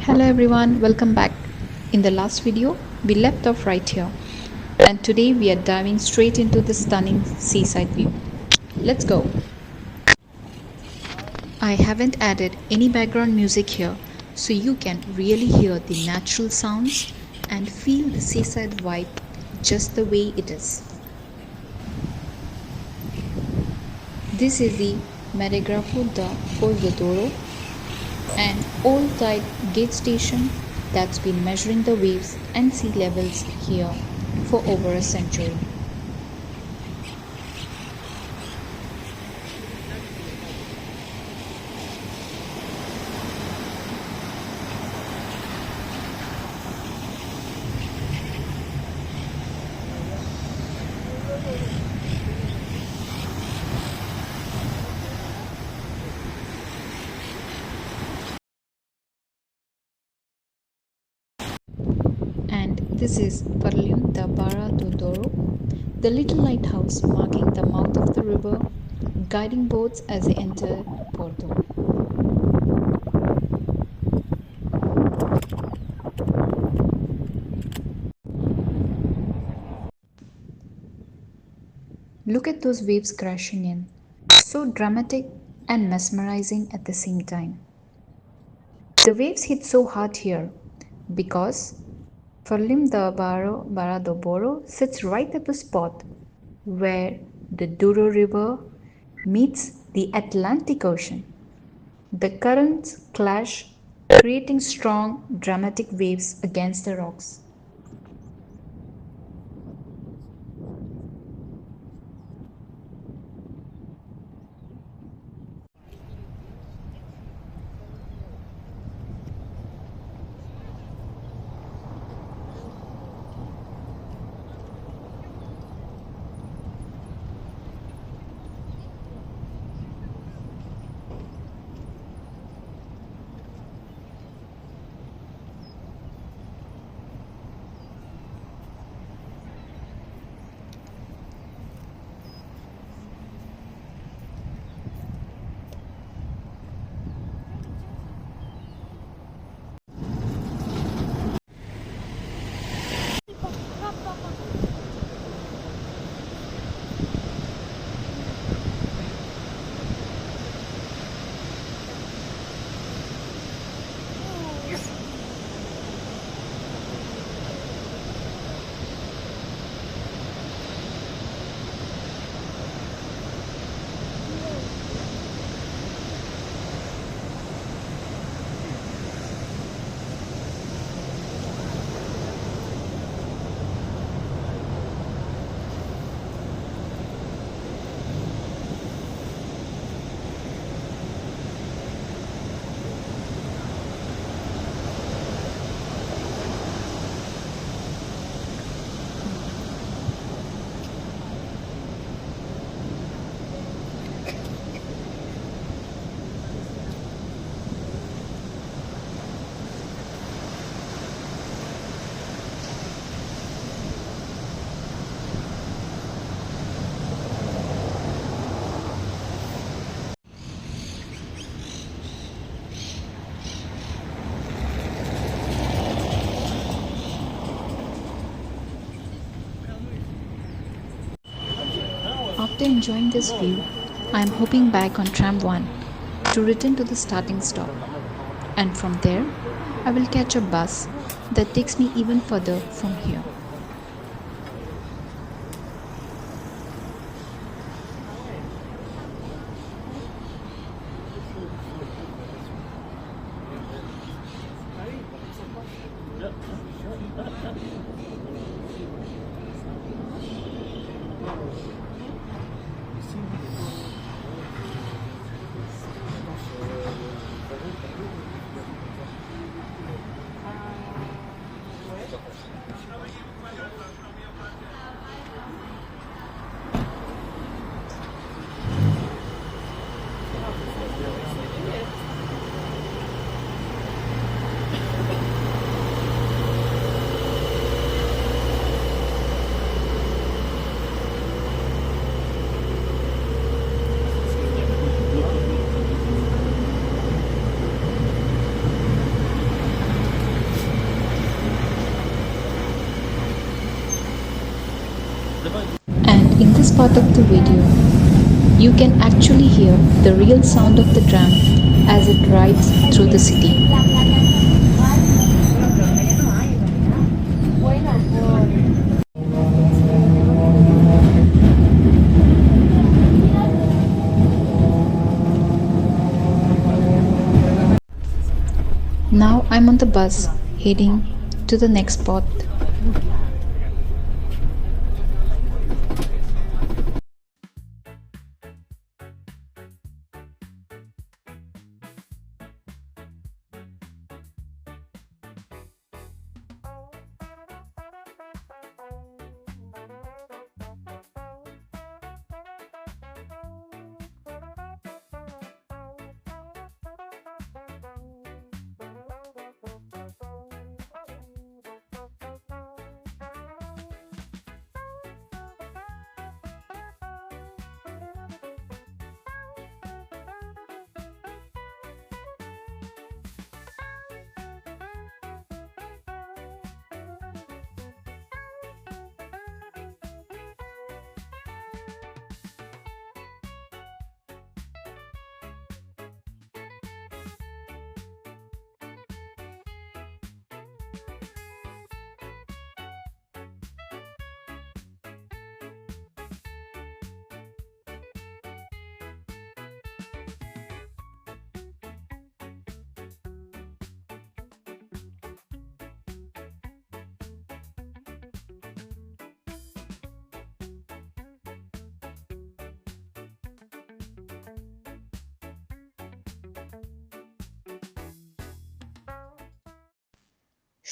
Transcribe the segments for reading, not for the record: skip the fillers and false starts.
Hello everyone, welcome back. In the last video, we left off right here, and today we are diving straight into the stunning seaside view. Let's go. I haven't added any background music here, so you can really hear the natural sounds and feel the seaside vibe just the way it is. This is the Meregrafo da Foz do Douro, an old-type gauge station that's been measuring the waves and sea levels here for over a century. And this is Parlium da Barra do Douro, the little lighthouse marking the mouth of the river, guiding boats as they enter Porto. Look at those waves crashing in, so dramatic and mesmerizing at the same time. The waves hit so hard here because Farlim da Barra do Boro sits right at the spot where the Douro River meets the Atlantic Ocean. The currents clash, creating strong, dramatic waves against the rocks. After enjoying this view, I am hopping back on tram 1 to return to the starting stop. And from there, I will catch a bus that takes me even further from here. this part of the video, you can actually hear the real sound of the tram as it rides through the city. Now I'm on the bus heading to the next spot.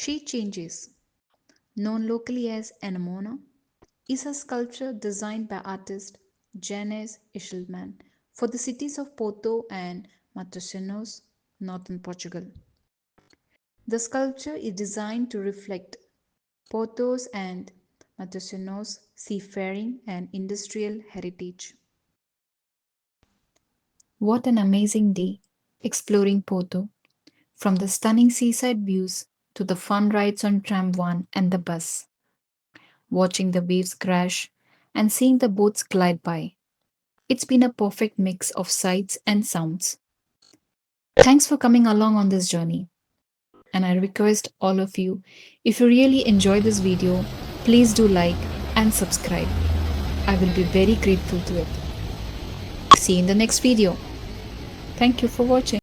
She Changes, known locally as Anemone, is a sculpture designed by artist Janes Ishelman for the cities of Porto and Matosinhos, northern Portugal. The sculpture is designed to reflect Porto's and Matosinhos' seafaring and industrial heritage. What an amazing day exploring Porto, from the stunning seaside views to the fun rides on tram 1 and the bus, watching the waves crash and seeing the boats glide by. It's been a perfect mix of sights and sounds. Thanks for coming along on this journey. And I request all of you, if you really enjoy this video, please do like and subscribe. I will be very grateful to it. See you in the next video. Thank you for watching.